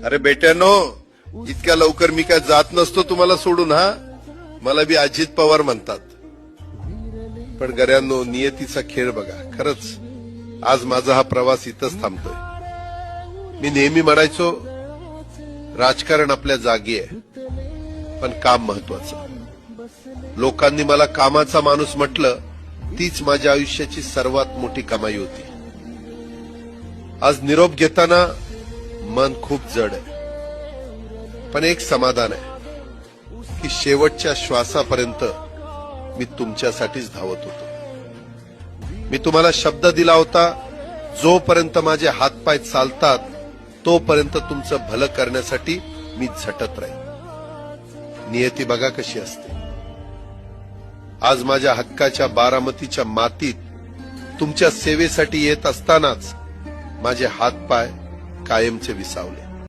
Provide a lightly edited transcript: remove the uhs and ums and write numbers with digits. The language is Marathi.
अरे बेट्यानो, इतक्या लवकर मी काय जात नसतो तुम्हाला सोडून. हा, मला बी अजित पवार म्हणतात. पण गऱ्यांनो, नियतीचा खेळ बघा. खरंच आज माझा हा प्रवास इथंच थांबतोय. मी नेहमी म्हणायचो राजकारण आपल्या जागी आहे, पण काम महत्वाचं. लोकांनी मला कामाचा माणूस म्हटलं, तीच माझ्या आयुष्याची सर्वात मोठी कमाई होती. आज निरोप घेताना मन खूप जड आहे, पण एक समाधान आहे की शेवटच्या श्वासापर्यंत मी तुमच्यासाठीच धावत होतो. मी तुम्हाला शब्द दिला होता, जोपर्यंत माझे हातपाय चालतात तोपर्यंत तुमचं भलं करण्यासाठी मी झटत राहील. नियती बघा कशी असते. आज माझ्या हक्काच्या बारामतीच्या मातीत तुमच्या सेवेसाठी येत असतानाच माझे हातपाय कायमचे विसावले.